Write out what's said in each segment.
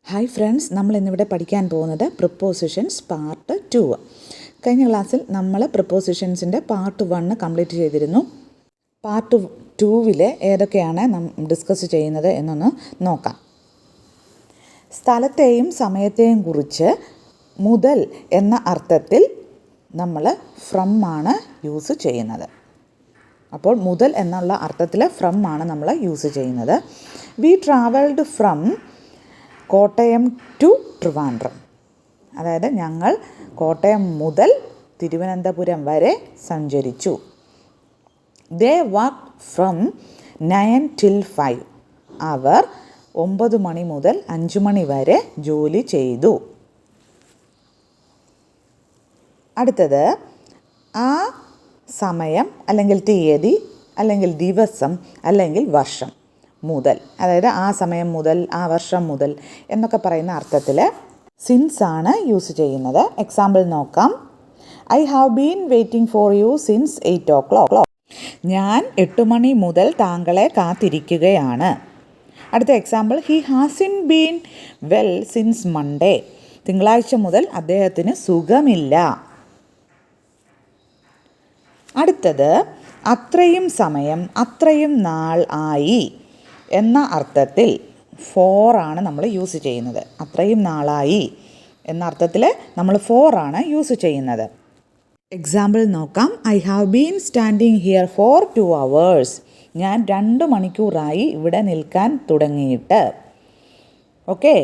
Hi friends, നമ്മൾ ഇന്നിവിടെ പഠിക്കാൻ പോകുന്നത് പ്രിപ്പോസിഷൻസ് പാർട്ട് 2. കഴിഞ്ഞ ക്ലാസ്സിൽ നമ്മൾ പ്രിപ്പോസിഷൻസിൻ്റെ പാർട്ട് 1 കംപ്ലീറ്റ് ചെയ്തിരുന്നു. പാർട്ട് 2 ഏതൊക്കെയാണ് ഡിസ്കസ് ചെയ്യുന്നത് എന്നൊന്ന് നോക്കാം. സ്ഥലത്തെയും സമയത്തെയും കുറിച്ച് മുതൽ എന്ന അർത്ഥത്തിൽ നമ്മൾ ഫ്രം ആണ് യൂസ് ചെയ്യുന്നത്. അപ്പോൾ മുതൽ എന്നുള്ള അർത്ഥത്തിൽ ഫ്രം ആണ് നമ്മൾ യൂസ് ചെയ്യുന്നത്. We travelled from Kottayam to Trivandrum. അതായത് ഞങ്ങൾ കോട്ടയം മുതൽ തിരുവനന്തപുരം വരെ സഞ്ചരിച്ചു. They work from 9 till 5. അവർ 9 മണി മുതൽ 5 മണി വരെ ജോലി ചെയ്തു. അടുത്തത് ആ സമയം അല്ലെങ്കിൽ തീയതി അല്ലെങ്കിൽ ദിവസം അല്ലെങ്കിൽ വർഷം മുതൽ, അതായത് ആ സമയം മുതൽ, ആ വർഷം മുതൽ എന്നൊക്കെ പറയുന്ന അർത്ഥത്തിൽ സിൻസ് ആണ് യൂസ് ചെയ്യുന്നത്. എക്സാമ്പിൾ നോക്കാം. I have been waiting for you since 8 o'clock. ഞാൻ 8 മണി മുതൽ താങ്കളെ കാത്തിരിക്കുകയാണ്. അടുത്ത example, he hasn't been well since Monday. തിങ്കളാഴ്ച മുതൽ അദ്ദേഹത്തിന് സുഖമില്ല. അടുത്തത് അത്രയും സമയം, അത്രയും നാൾ ആയി എന്ന അർത്ഥത്തിൽ ഫോർ ആണ് നമ്മൾ യൂസ് ചെയ്യുന്നത്. അത്രയും നാളായി എന്ന അർത്ഥത്തിൽ നമ്മൾ ഫോർ ആണ് യൂസ് ചെയ്യുന്നത്. എക്സാമ്പിൾ നോക്കാം. I have been standing here for 2 hours. ഞാൻ 2 മണിക്കൂറായി ഇവിടെ നിൽക്കാൻ തുടങ്ങിയിട്ട്. ഓക്കെ.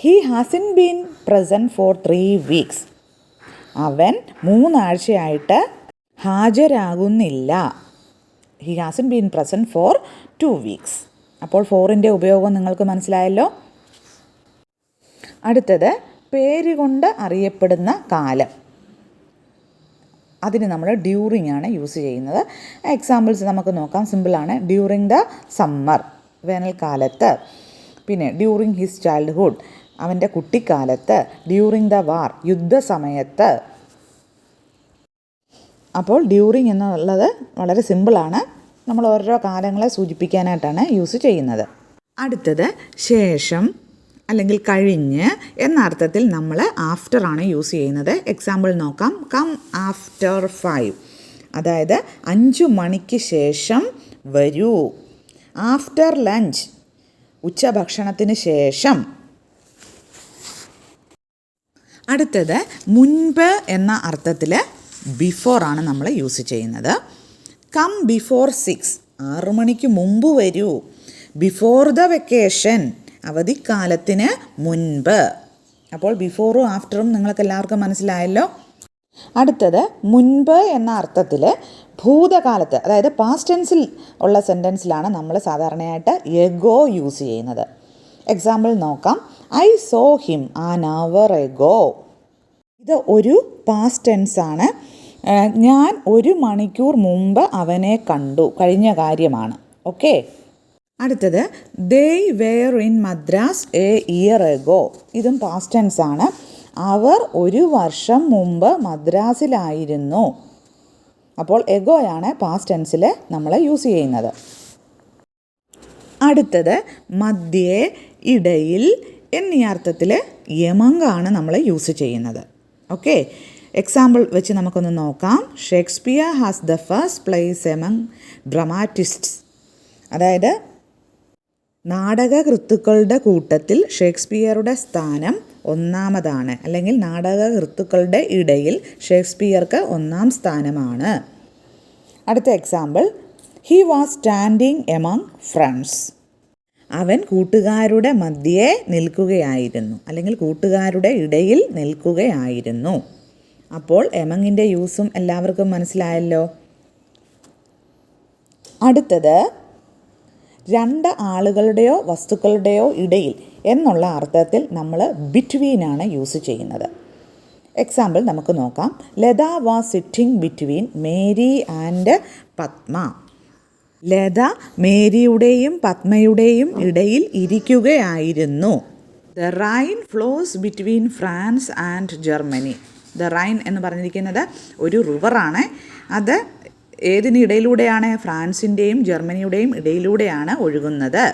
He hasn't been present for 3 weeks. അവൻ 3 ആഴ്ചയായിട്ട് ഹാജരാകുന്നില്ല. He hasn't been present for 2 weeks. അപ്പോൾ ഫോറിൻ്റെ ഉപയോഗം നിങ്ങൾക്ക് മനസ്സിലായല്ലോ. അടുത്തത് പേര് കൊണ്ട് അറിയപ്പെടുന്ന കാലം. അതിന് നമ്മൾ ഡ്യൂറിങ് ആണ് യൂസ് ചെയ്യുന്നത്. എക്സാമ്പിൾസ് നമുക്ക് നോക്കാം. സിമ്പിളാണ്. ഡ്യൂറിങ് ദ സമ്മർ, വേനൽക്കാലത്ത്. പിന്നെ ഡ്യൂറിങ് ഹിസ് ചൈൽഡ്ഹുഡ്, അവൻ്റെ കുട്ടിക്കാലത്ത്. ഡ്യൂറിങ് ദ വാർ, യുദ്ധസമയത്ത്. അപ്പോൾ ഡ്യൂറിങ് എന്നുള്ളത് വളരെ സിമ്പിളാണ്. നമ്മൾ ഓരോ കാലങ്ങളെ സൂചിപ്പിക്കാനായിട്ടാണ് യൂസ് ചെയ്യുന്നത്. അടുത്തത് ശേഷം അല്ലെങ്കിൽ കഴിഞ്ഞ് എന്ന അർത്ഥത്തിൽ നമ്മൾ ആഫ്റ്റർ ആണ് യൂസ് ചെയ്യുന്നത്. എക്സാമ്പിൾ നോക്കാം. കം ആഫ്റ്റർ 5, അതായത് 5 മണിക്ക് ശേഷം വരൂ. ആഫ്റ്റർ ലഞ്ച്, ഉച്ചഭക്ഷണത്തിന് ശേഷം. അടുത്തത് മുൻപ് എന്ന അർത്ഥത്തിൽ ബിഫോർ ആണ് നമ്മൾ യൂസ് ചെയ്യുന്നത്. കം ബിഫോർ 6, 6 മണിക്ക് മുമ്പ് വരൂ. ബിഫോർ ദ വെക്കേഷൻ, അവധിക്കാലത്തിന് മുൻപ്. അപ്പോൾ ബിഫോറും ആഫ്റ്ററും നിങ്ങൾക്ക് എല്ലാവർക്കും മനസ്സിലായല്ലോ. അടുത്തത് മുൻപ് എന്ന അർത്ഥത്തിൽ ഭൂതകാലത്ത്, അതായത് പാസ്റ്റ് ടെൻസിൽ ഉള്ള സെൻറ്റൻസിലാണ് നമ്മൾ സാധാരണയായിട്ട് എഗോ യൂസ് ചെയ്യുന്നത്. എക്സാമ്പിൾ നോക്കാം. I saw him an hour ago. ഇത് ഒരു പാസ്റ്റ് ടെൻസ് ആണ്. ഞാൻ 1 മണിക്കൂർ മുമ്പ് അവനെ കണ്ടു, കഴിഞ്ഞ കാര്യമാണ്. ഓക്കെ. അടുത്തത് they were in Madras A year ago. ഇതും പാസ്റ്റ് ടെൻസ് ആണ്. അവർ 1 വർഷം മുമ്പ് മദ്രാസിലായിരുന്നു. അപ്പോൾ എഗോയാണ് പാസ്റ്റ് ടെൻസിൽ നമ്മൾ യൂസ് ചെയ്യുന്നത്. അടുത്തത് മധ്യേ, ഇടയിൽ എന്നീ അർത്ഥത്തിൽ യമങ് ആണ് നമ്മൾ യൂസ് ചെയ്യുന്നത്. ഓക്കെ. എക്സാമ്പിൾ വെച്ച് നമുക്കൊന്ന് നോക്കാം. Shakespeare has the first place among dramatists. അതായത് നാടകകൃത്തുക്കളുടെ കൂട്ടത്തിൽ ഷേക്സ്പിയറുടെ സ്ഥാനം 1ാമതാണ്, അല്ലെങ്കിൽ നാടകകൃത്തുക്കളുടെ ഇടയിൽ ഷേക്സ്പിയർക്ക് 1ാം സ്ഥാനമാണ്. അടുത്ത example, he was standing among friends. അവൻ കൂട്ടുകാരുടെ മധ്യേ നിൽക്കുകയായിരുന്നു, അല്ലെങ്കിൽ കൂട്ടുകാരുടെ ഇടയിൽ നിൽക്കുകയായിരുന്നു. അപ്പോൾ എമങ്ങിൻ്റെ യൂസും എല്ലാവർക്കും മനസ്സിലായല്ലോ. അടുത്തത് 2 ആളുകളുടെയോ വസ്തുക്കളുടെയോ ഇടയിൽ എന്നുള്ള അർത്ഥത്തിൽ നമ്മൾ ബിറ്റ്വീൻ ആണ് യൂസ് ചെയ്യുന്നത്. എക്സാമ്പിൾ നമുക്ക് നോക്കാം. Lata was sitting between Mary and Padma. Lata മേരിയുടെയും പത്മയുടെയും ഇടയിൽ ഇരിക്കുകയായിരുന്നു. The Rhine flows between France and Germany. The Rhine എന്ന് പറഞ്ഞിരിക്കുന്നത് ഒരു റിവറാണ്. അത് ഏതിനിടയിലൂടെയാണ്? ഫ്രാൻസിൻ്റെയും ജർമ്മനിയുടെയും ഇടയിലൂടെയാണ് ഒഴുകുന്നത്.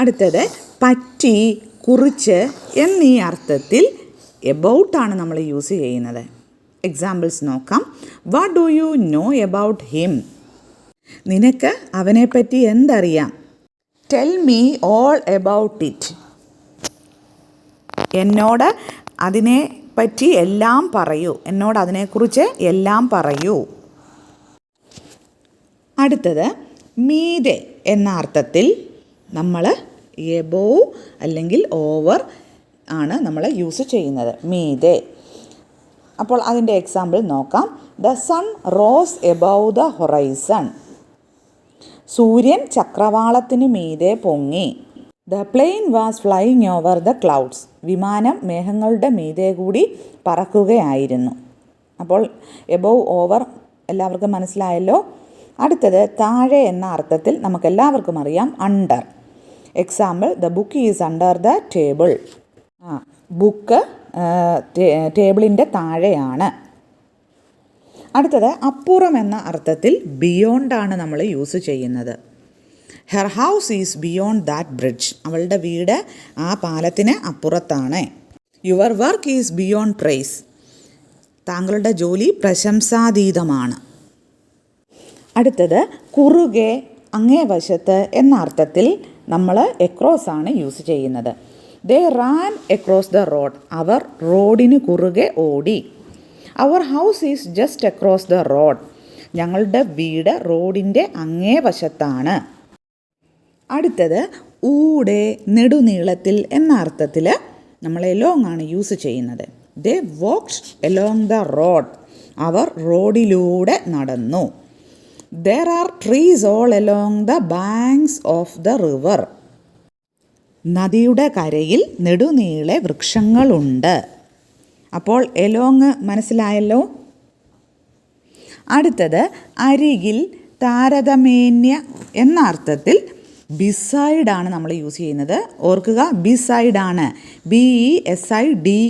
അടുത്തത് പറ്റി, കുറിച്ച് എന്നീ അർത്ഥത്തിൽ എബൌട്ടാണ് നമ്മൾ യൂസ് ചെയ്യുന്നത്. എക്സാമ്പിൾസ് നോക്കാം. What do you know about him? നിനക്ക് അവനെപ്പറ്റി എന്തറിയാം? Tell me all about it. എന്നോട് അതിനെപ്പറ്റി എല്ലാം പറയൂ. എന്നോട് അതിനെക്കുറിച്ച് എല്ലാം പറയൂ. അടുത്തത് മീതെ എന്ന അർത്ഥത്തിൽ നമ്മൾ എബോവ് അല്ലെങ്കിൽ ഓവർ ആണ് നമ്മൾ യൂസ് ചെയ്യുന്നത്. മീതെ. അപ്പോൾ അതിൻ്റെ എക്സാമ്പിൾ നോക്കാം. The sun rose above the horizon. സൂര്യൻ ചക്രവാളത്തിന് മീതെ പൊങ്ങി. The plane was flying over the clouds. വിമാനം മേഘങ്ങളുടെ മീതെ കൂടി പറക്കുകയായിരുന്നു. അപ്പോൾ എബോവ് ഓവർ എല്ലാവർക്കും മനസ്സിലായല്ലോ. അടുത്തത് താഴെ എന്ന അർത്ഥത്തിൽ നമുക്കെല്ലാവർക്കും അറിയാം under. Example the book is under the table. Book ടേബിളിൻ്റെ താഴെയാണ്. അടുത്തത് അപ്പുറം എന്ന അർത്ഥത്തിൽ ബിയോണ്ടാണ് നമ്മൾ യൂസ് ചെയ്യുന്നത്. Her house is beyond that bridge. അവളുടെ വീട് ആ പാലത്തിന് അപ്പുറത്താണ്. Your work is beyond praise. താങ്കളുടെ ജോലി പ്രശംസാതീതമാണ്. അടുത്തത് കുറുകെ, അങ്ങേ വശത്ത് എന്ന അർത്ഥത്തിൽ നമ്മൾ എക്രോസ് ആണ് യൂസ് ചെയ്യുന്നത്. They ran across the road. അവർ റോഡിന് കുറുകെ ഓടി. അവർ house is just across the road. ഞങ്ങളുടെ വീട് റോഡിൻ്റെ അങ്ങേ വശത്താണ്. അടുത്തത് ഊടെ, നെടുനീളത്തിൽ എന്ന അർത്ഥത്തിൽ നമ്മൾ എലോങ് ആണ് യൂസ് ചെയ്യുന്നത്. ദേ വാക്ക്ഡ് എലോങ് ദ റോഡ്. അവർ റോഡിലൂടെ നടന്നു. There are trees all along the banks of the river. നദിയുടെ കരയിൽ നെടുനീളെ വൃക്ഷങ്ങളുണ്ട്. അപ്പോൾ എലോങ് മനസ്സിലായല്ലോ. അടുത്തത് അരികിൽ, താരതമ്യേന എന്ന അർത്ഥത്തിൽ ബിസൈഡ് ആണ് നമ്മൾ യൂസ് ചെയ്യുന്നത്. ഓർക്കുക, ബിസൈഡ് ആണ്. BESIDE.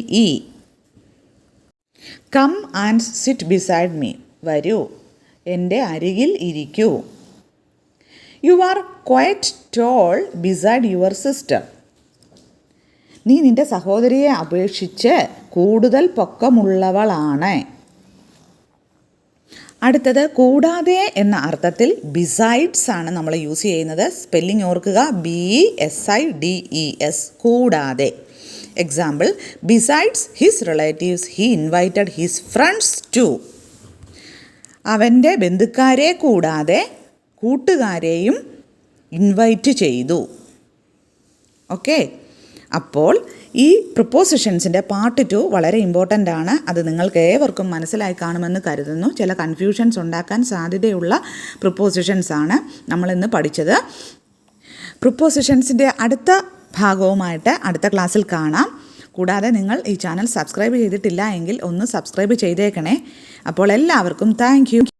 Come and sit beside me. വരൂ, എൻ്റെ അരികിൽ ഇരിക്കൂ. You are quite tall beside your sister. നീ നിൻ്റെ സഹോദരിയെ അപേക്ഷിച്ച് കൂടുതൽ പൊക്കമുള്ളവളാണ്. അടുത്തത് കൂടാതെ എന്ന അർത്ഥത്തിൽ ബിസൈഡ്സ് ആണ് നമ്മൾ യൂസ് ചെയ്യുന്നത്. സ്പെല്ലിംഗ് ഓർക്കുക, BESIDES. കൂടാതെ. Example, besides his relatives he invited his friends too. അവൻ്റെ ബന്ധുക്കാരെ കൂടാതെ കൂട്ടുകാരെയും ഇൻവൈറ്റ് ചെയ്തു. ഓക്കെ. അപ്പോൾ ഈ പ്രിപ്പോസിഷൻസിൻ്റെ പാർട്ട് 2 വളരെ ഇമ്പോർട്ടൻ്റ് ആണ്. അത് നിങ്ങൾക്ക് ഏവർക്കും മനസ്സിലായി കാണുമെന്ന് കരുതുന്നു. ചില കൺഫ്യൂഷൻസ് ഉണ്ടാക്കാൻ സാധ്യതയുള്ള പ്രിപ്പോസിഷൻസ് ആണ് നമ്മളിന്ന് പഠിച്ചത്. പ്രിപ്പോസിഷൻസിൻ്റെ അടുത്ത ഭാഗവുമായിട്ട് അടുത്ത ക്ലാസ്സിൽ കാണാം. കൂടാതെ നിങ്ങൾ ഈ ചാനൽ സബ്സ്ക്രൈബ് ചെയ്തിട്ടില്ല എങ്കിൽ ഒന്ന് സബ്സ്ക്രൈബ് ചെയ്തേക്കണേ. അപ്പോൾ എല്ലാവർക്കും താങ്ക് യു.